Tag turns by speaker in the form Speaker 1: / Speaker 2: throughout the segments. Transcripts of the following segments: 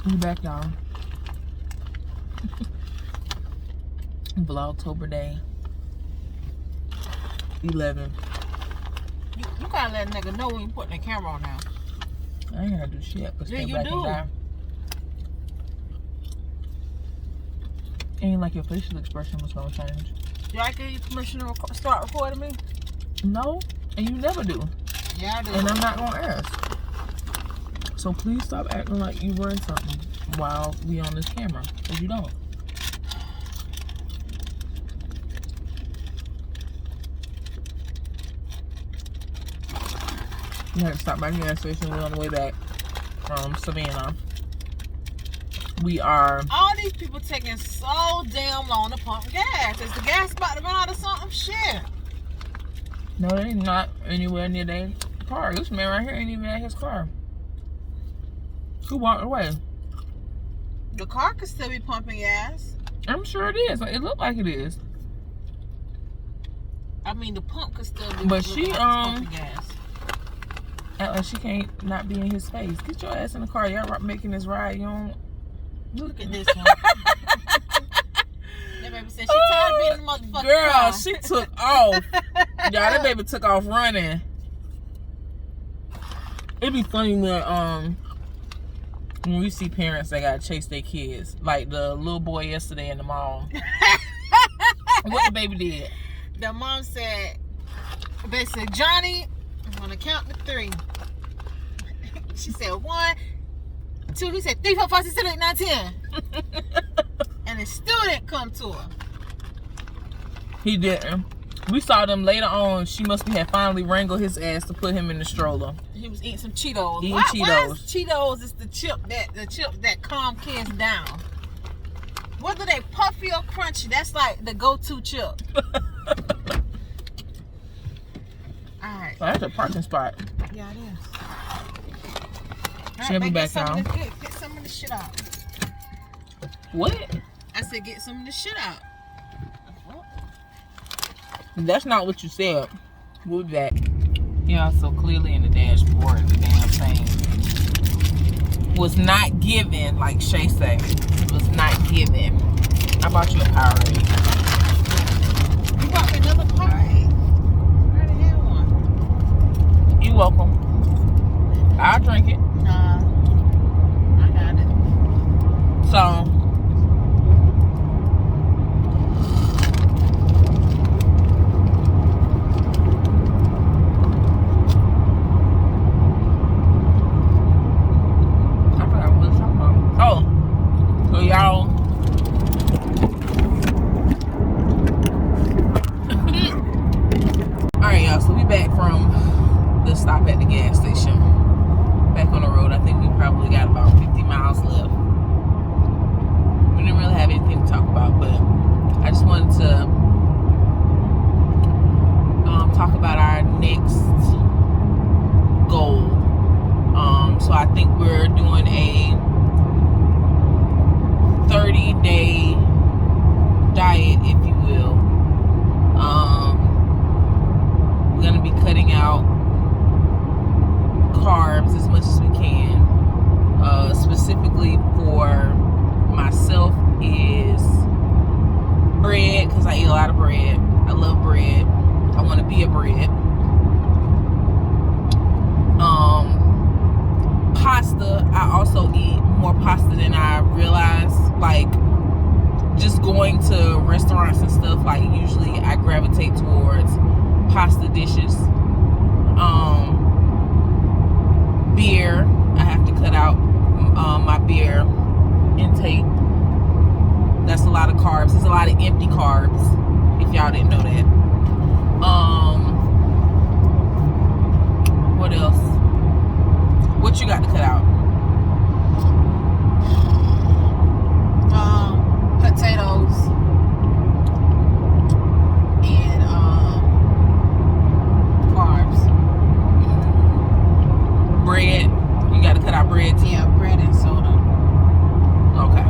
Speaker 1: We back, y'all. Vlogtober day 11.
Speaker 2: You gotta let a nigga know when you putting the camera on now.
Speaker 1: I ain't gotta do shit.
Speaker 2: Yeah, you do.
Speaker 1: Ain't like your facial expression was gonna change.
Speaker 2: Did I give you permission to start recording me?
Speaker 1: No, and you never do.
Speaker 2: Yeah, I do.
Speaker 1: And I'm not gonna ask. So please stop acting like you run something while we on this camera, because you don't. We had to stop by the gas station. We're on the way back from Savannah. We are...
Speaker 2: All these people taking so damn long to pump gas. Is the gas about to run out of something? Shit.
Speaker 1: No, they not anywhere near their car. This man right here ain't even at his car. Who walked away?
Speaker 2: The car could still be pumping gas.
Speaker 1: I'm sure it is. It looked like it is.
Speaker 2: I mean, the pump could still be
Speaker 1: but she
Speaker 2: pumping gas.
Speaker 1: Act like she can't not be in his face. Get your ass in the car. Y'all making this ride. You don't...
Speaker 2: Look at this one. That baby said she tired of being in the motherfucking
Speaker 1: girl,
Speaker 2: car.
Speaker 1: she took off. Y'all, that baby took off running. It'd be funny when we see parents that gotta chase their kids. Like the little boy yesterday in the mall. What the baby did?
Speaker 2: The mom said, basically, Johnny, I'm gonna count to 3. She said 1, 2, he said 3, 4, 5, 6, 7, 8, 9, 10. And the student come to her.
Speaker 1: He didn't. We saw them later on. She must have finally wrangled his ass to put him in the stroller.
Speaker 2: He was eating some Cheetos.
Speaker 1: Eating
Speaker 2: Why
Speaker 1: Cheetos.
Speaker 2: is Cheetos is the chip that calm kids down. Whether they puffy or crunchy, that's like the go-to chip. Alright.
Speaker 1: So that's a parking spot.
Speaker 2: Yeah, it is.
Speaker 1: She'll be back now.
Speaker 2: Get some of this shit out.
Speaker 1: What?
Speaker 2: I said get some of this shit out.
Speaker 1: That's not what you said. We'll be back. Yeah, so clearly in the dashboard, the damn thing was not given, like Shay said. It was not given. I bought you a Powerade.
Speaker 2: You bought me another Powerade? I already had one.
Speaker 1: You welcome. I'll drink it.
Speaker 2: Nah, I got it.
Speaker 1: So y'all, alright y'all, so we back from the stop at the gas station, back on the road. I think we probably got about 50 miles left. We didn't really have anything to talk about, but I just wanted to talk about our next goal. So I think we're doing a 30-day diet, if you will. We're gonna be cutting out carbs as much as we can. Specifically for myself is bread, because I eat a lot of bread. I love bread. I want to be a bread. Pasta, I also eat more pasta than I realize. Like, just going to restaurants and stuff, like, usually I gravitate towards pasta dishes. Beer, I have to cut out my beer intake. That's a lot of carbs. There's a lot of empty carbs, if y'all didn't know that. What else? What you got to cut out? Potatoes and carbs. Bread. You got to cut out bread too.
Speaker 2: Yeah, bread and soda.
Speaker 1: Okay.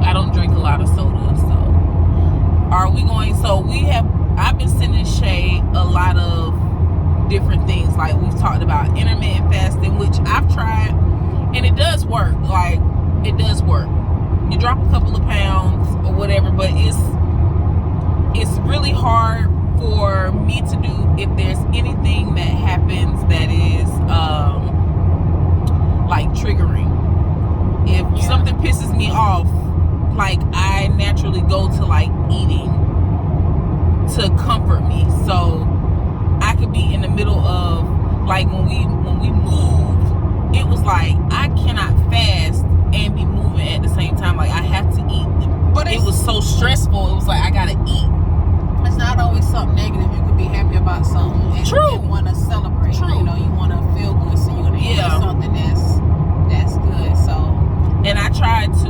Speaker 1: I don't drink a lot of soda, so are we going? So I've been sending Shay a lot of different things. Like we've talked about intermittent fasting, which I've tried, and it if there's anything that happens that is like triggering. If something pisses me off, like I naturally go to like eating to comfort me. So I could be in the middle of, like, when we moved, it was like I cannot fast and be moving at the same time. Like I have to eat. But it was so stressful. It was like I gotta eat.
Speaker 2: It's not always something negative. You could be happy about something and
Speaker 1: True.
Speaker 2: want to celebrate.
Speaker 1: True.
Speaker 2: You know, you want to feel good, so you're gonna eat something that's good. So,
Speaker 1: and I tried to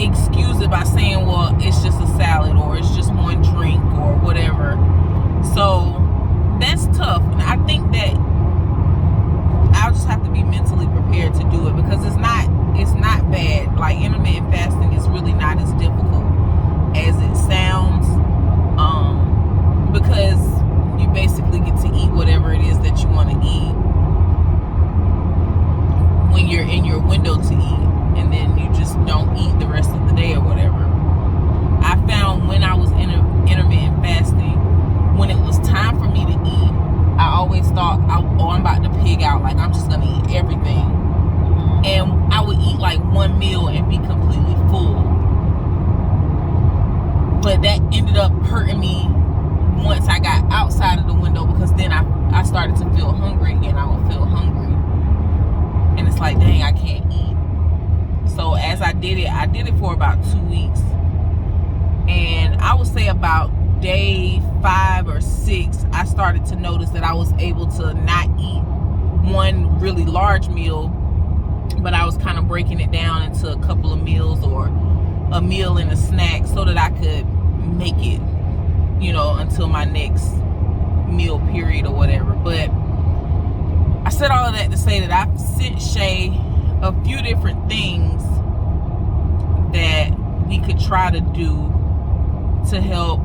Speaker 1: excuse it by saying, well, it's just a salad, or it's just one drink, or whatever. So that's tough. And I think that I'll just have to be mentally prepared to do it, because it's not bad. Like, intermittent fasting is really not as difficult as it sounds, because you basically get to eat whatever it is that you want to eat when you're in your window to eat, and then you just don't eat the rest of the day or whatever. I found when I was intermittent fasting, when it was time for me to eat, I always thought, I'm about to pig out. Like, I'm just going to eat everything. And I would eat like one meal and be completely full. But that ended up hurting me once I got outside of the window, because then I started to feel hungry again. I would feel hungry. And it's like, dang, I can't eat. So as I did it for about 2 weeks. And I would say about day 5 or 6, I started to notice that I was able to not eat one really large meal, but I was kind of breaking it down into a couple of meals, or a meal and a snack, so that I could make it, you know, until my next meal period or whatever. But I said all of that to say that I've sent Shay a few different things that we could try to do to help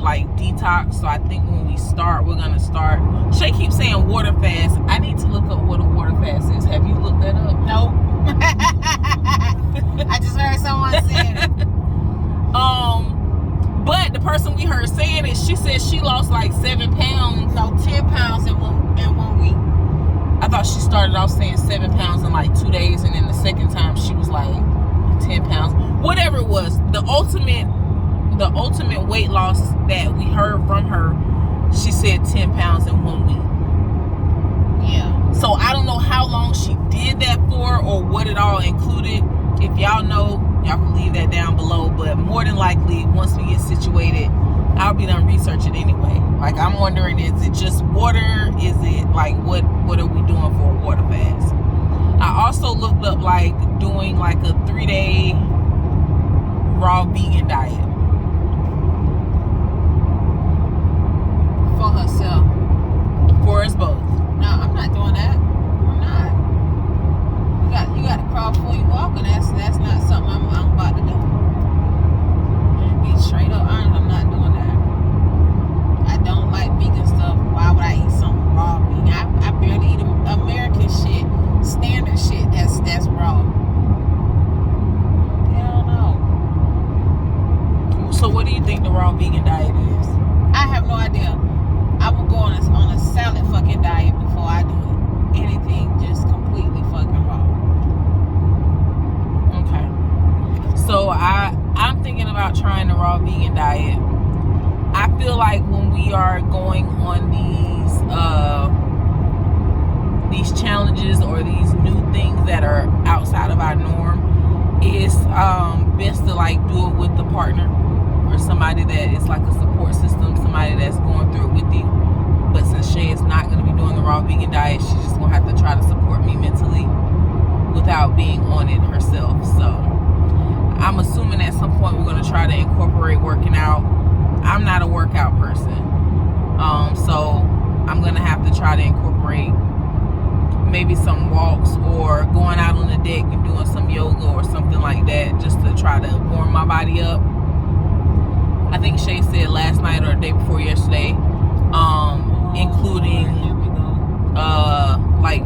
Speaker 1: like detox. So I think when we start, we're gonna start. Shay keeps saying water fast. I need to look up what a water fast is. Have you looked that up?
Speaker 2: Nope. I just heard someone saying it.
Speaker 1: But the person we heard saying it, she said she lost like 7 pounds.
Speaker 2: No, 10 pounds in one week.
Speaker 1: I thought she started off saying 7 pounds in like 2 days, and then the second time she was like 10 pounds. Whatever it was, the ultimate weight loss that we heard from her, she said 10 pounds in 1 week.
Speaker 2: Yeah.
Speaker 1: So I don't know how long she did that for, or what it all included. If y'all know, y'all can leave that down below. But more than likely, once we get situated, I'll be done researching anyway. Like, I'm wondering, is it just water? Is it like, what are we doing for a water fast? I also looked up like doing like a 3-day raw vegan diet.
Speaker 2: For herself.
Speaker 1: For us both.
Speaker 2: No, I'm not doing that. I'm not. You got to crawl before you walk, and that's not something I'm about to do. Be straight up honest, I'm not doing that. I don't like vegan stuff. Why would I eat something raw vegan? I barely eat American shit, standard shit that's raw. Hell no.
Speaker 1: So what do you think the raw vegan diet is?
Speaker 2: I have no idea. I will go on a salad fucking diet before I do anything just completely fucking raw.
Speaker 1: Okay. So I'm thinking about trying the raw vegan diet. I feel like when we are going on these challenges or these new things that are outside of our norm, it's best to like do it with a partner or somebody that is like a support system, somebody that's going through it with you. But since Shay is not going to be doing the raw vegan diet, she's just going to have to try to support me mentally without being on it herself. So I'm assuming at some point we're going to try to incorporate working out. I'm not a workout person, so I'm going to have to try to incorporate maybe some walks, or going out on the deck and doing some yoga or something like that, just to try to warm my body up. I think Shay said last night or the day before yesterday, including like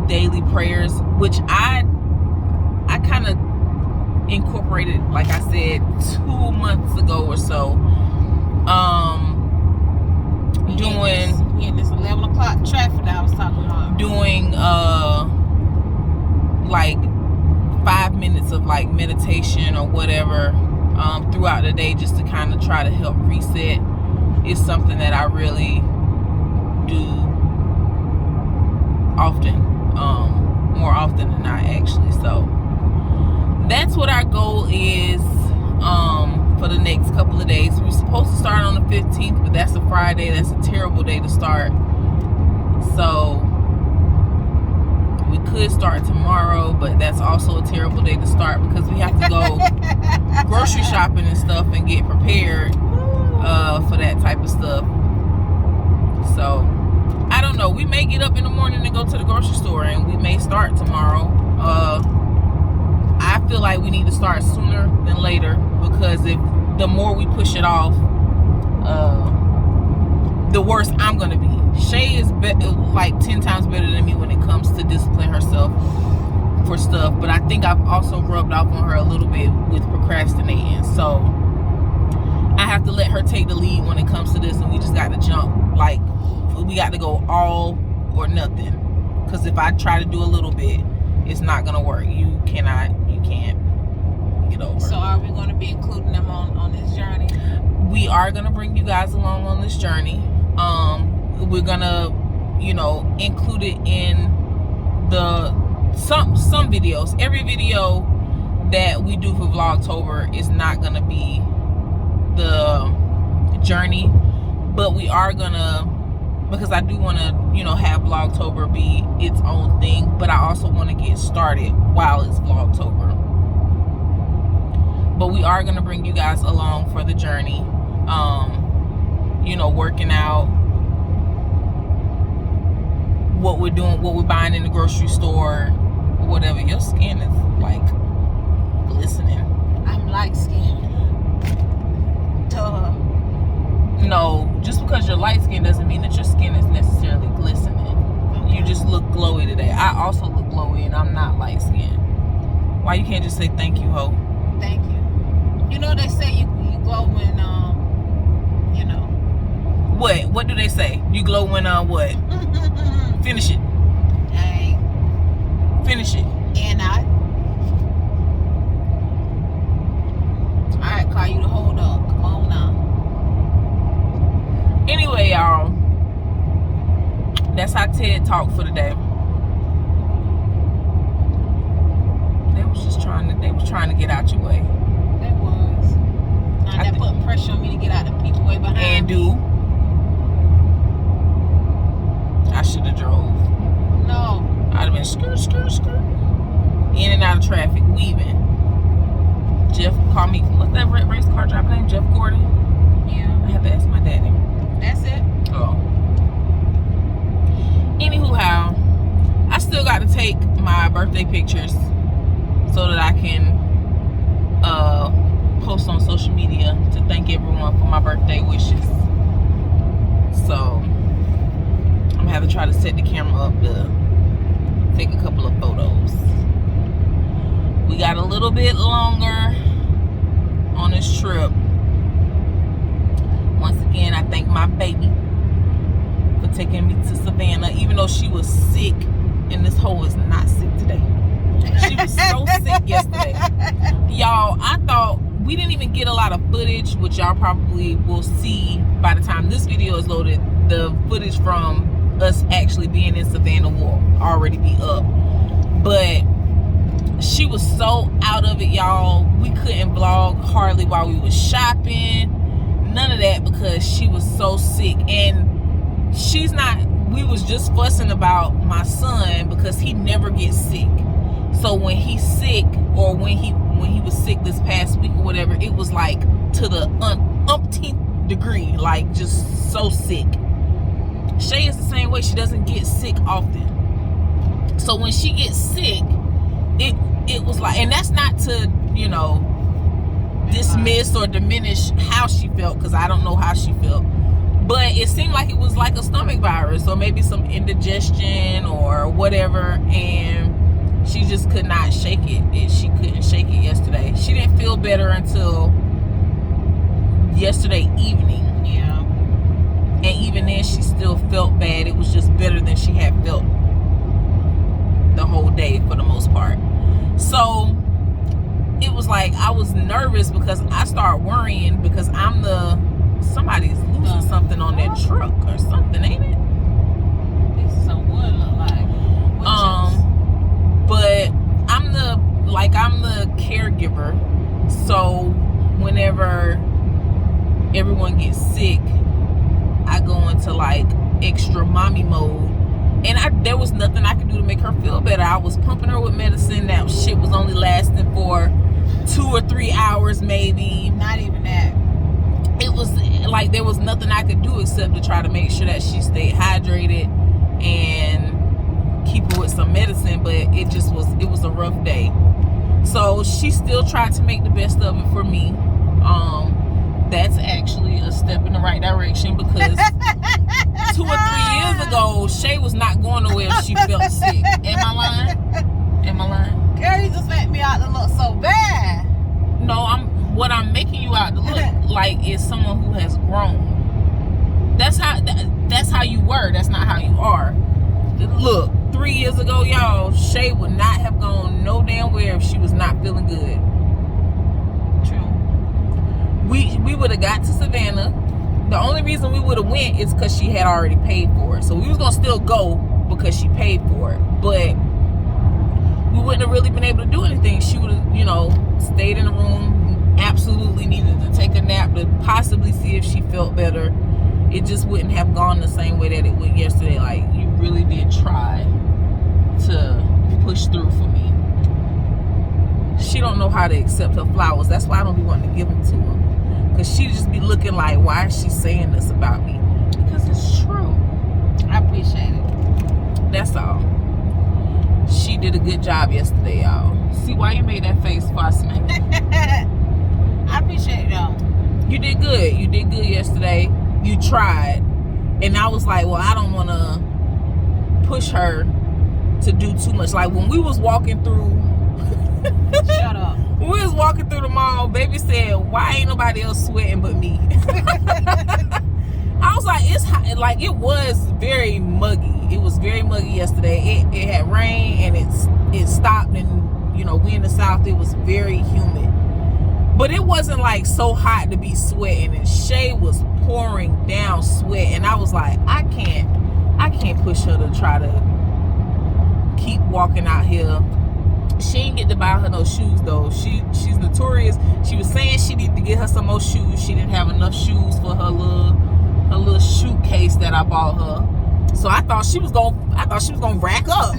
Speaker 1: daily prayers, which I kind of incorporated, like I said, 2 months ago or so.
Speaker 2: Doing this 11 o'clock traffic that I was talking about.
Speaker 1: Doing like 5 minutes of like meditation or whatever throughout the day, just to kind of try to help reset. Is something that I really do often, more often than not, actually. So that's what our goal is for the next couple of days. We were supposed to start on the 15th, but that's a Friday. That's a terrible day to start. So we could start tomorrow, but that's also a terrible day to start because we have to go grocery shopping and stuff and get prepared for that type of stuff. So I don't know. We may get up in the morning and go to the grocery store, and we may start tomorrow. I feel like we need to start sooner than later, because if the more we push it off, the worse I'm gonna be. Shay is like 10 times better than me when it comes to discipline herself for stuff, but I think I've also rubbed off on her a little bit with procrastinating. So I have to let her take the lead when it comes to this, and we just got to jump. Like, we got to go all or nothing, because if I try to do a little bit, it's not gonna work. You can't get over.
Speaker 2: So are we going to be including them on this journey?
Speaker 1: We are gonna bring you guys along on this journey. We're gonna, include it in some videos. Every video that we do for Vlogtober is not gonna be the journey, but we are gonna, because I do want to have Vlogtober be its own thing, but I also want to get started while it's Vlogtober. But we are going to bring you guys along for the journey, working out, what we're doing, what we're buying in the grocery store, or whatever. Your skin is like glistening.
Speaker 2: I'm light skinned. Duh.
Speaker 1: No, just because you're light skinned doesn't mean that your skin is necessarily glistening. Okay. You just look glowy today. I also look glowy, and I'm not light skinned. Why you can't just say thank you, ho?
Speaker 2: Thank you. They say you glow when
Speaker 1: What do they say? You glow when what? Finish it.
Speaker 2: Hey.
Speaker 1: Finish it.
Speaker 2: And Alright, call you to hold up. Come on now.
Speaker 1: Anyway, y'all, that's our TED Talk for the day. They was trying to get out your way.
Speaker 2: They was. Now they're putting pressure on me to get out the people way behind
Speaker 1: and
Speaker 2: me.
Speaker 1: do. I should have drove.
Speaker 2: No.
Speaker 1: I'd have been skirt. In and out of traffic, weaving. Jeff called me. What's that red race car driver name? Jeff Gordon?
Speaker 2: Yeah.
Speaker 1: I have to ask my daddy.
Speaker 2: That's it.
Speaker 1: Oh. Anywho, I still got to take my birthday pictures so that I can post on social media to thank everyone for my birthday wishes. So I'm gonna have to try to set the camera up to take a couple of photos. We got a little bit longer on this trip. Once again, I thank my baby for taking me to Savannah, even though she was sick, and this hoe is not sick today. She was so sick yesterday. Y'all, I thought we didn't even get a lot of footage, which y'all probably will see by the time this video is loaded. The footage from us actually being in Savannah will already be up. But she was so out of it, y'all. We couldn't vlog hardly while we was shopping. None of that, because she was so sick. And she's not, we was just fussing about my son because he never gets sick. So when he's sick, or when he was sick this past week or whatever, it was like to the umpteenth degree, like just so sick. Shay is the same way. She doesn't get sick often. So when she gets sick, it was like, and that's not to, dismiss or diminish how she felt, because I don't know how she felt. But it seemed like it was like a stomach virus, or maybe some indigestion or whatever, and she just could not shake it. She couldn't shake it yesterday. She didn't feel better until yesterday evening. And even then, she still felt bad. It was just better than she had felt the whole day for the most part. So it was like I was nervous because I started worrying because somebody's losing something on that truck or something, ain't it?
Speaker 2: It's some wood look like.
Speaker 1: But I'm the caregiver, so whenever everyone gets sick, I go into like extra mommy mode, and there was nothing I could do to make her feel better. I was pumping her with medicine. That shit was only lasting for 2 or 3 hours, maybe.
Speaker 2: Not even that.
Speaker 1: It was like there was nothing I could do except to try to make sure that she stayed hydrated and keep her with some medicine. But it was a rough day. So she still tried to make the best of it for me. That's actually a step in the right direction because 2 or 3 years ago, Shay was not going nowhere if she felt sick. Am I lying?
Speaker 2: Girl, you just make me out to look so bad.
Speaker 1: No, what I'm making you out to look like is someone who has grown. That's how you were. That's not how you are. Look, 3 years ago, y'all, Shay would not have gone no damn where if she was not feeling good.
Speaker 2: True.
Speaker 1: We would have got to Savannah. The only reason we would have went is because she had already paid for it. So we was gonna still go because she paid for it. But we wouldn't have really been able to do anything. She would have, stayed in the room. Absolutely needed to take a nap to possibly see if she felt better. It just wouldn't have gone the same way that it went yesterday. Like, you really did try to push through for me. She don't know how to accept her flowers. That's why I don't be wanting to give them to her. Because she just be looking like, why is she saying this about me? Because it's true.
Speaker 2: I appreciate it.
Speaker 1: That's all. She did a good job yesterday, y'all. See why you made that face before I smacked you?
Speaker 2: I appreciate it, y'all.
Speaker 1: You did good. You did good yesterday. You tried. And I was like, well, I don't want to push her to do too much. Like, when we was walking through...
Speaker 2: Shut up.
Speaker 1: When we was walking through the mall, baby said, why ain't nobody else sweating but me? I was like, it's hot. Like, it was very muggy. It was very muggy yesterday. It had rain and it stopped, and we in the South, it was very humid. But it wasn't like so hot to be sweating, and Shay was pouring down sweat, and I was like, I can't push her to try to keep walking out here. She didn't get to buy her no shoes though. She's notorious. She was saying she needed to get her some more shoes. She didn't have enough shoes for her little shoe case that I bought her. So I thought she was gonna rack up.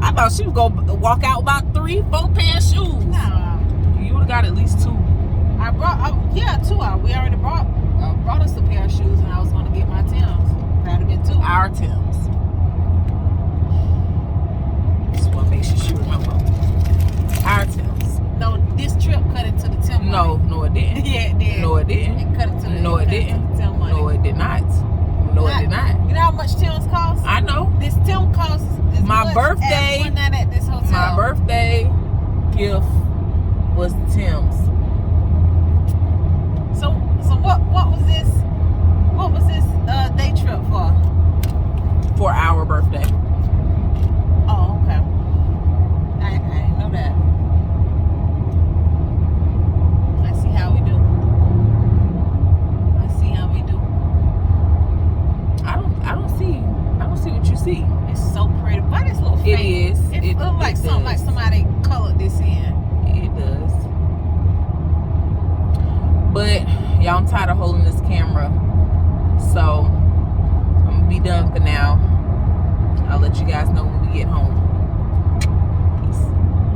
Speaker 1: I thought she was gonna walk out with about 3-4 pair of shoes.
Speaker 2: Nah.
Speaker 1: You would have got at least 2.
Speaker 2: I brought 2. We already brought us a pair of shoes, and I was gonna get my Timbs. That'd have been 2.
Speaker 1: Our Timbs. Just want to make sure she remember. Our Timbs.
Speaker 2: No, this trip cut into the Tim money.
Speaker 1: No, it didn't.
Speaker 2: Yeah, it did.
Speaker 1: No, it didn't.
Speaker 2: It cut into the
Speaker 1: No, it didn't.
Speaker 2: Tim money.
Speaker 1: No, it did not. No, it did not.
Speaker 2: You know how much Tim's cost?
Speaker 1: I know.
Speaker 2: This Tim costs
Speaker 1: My birthday.
Speaker 2: one night at this hotel.
Speaker 1: My birthday gift was the Timbs.
Speaker 2: So what was this? What was this day trip for?
Speaker 1: For our birthday.
Speaker 2: Oh, okay. I didn't know that. Let's see how we do.
Speaker 1: I don't see what you see.
Speaker 2: It's so pretty, but it's a little
Speaker 1: It
Speaker 2: fake.
Speaker 1: is.
Speaker 2: It looks like something like somebody colored this in.
Speaker 1: It does. But y'all, I'm tired of holding this camera, so I'm gonna be done for now. I'll let you guys know when we get home.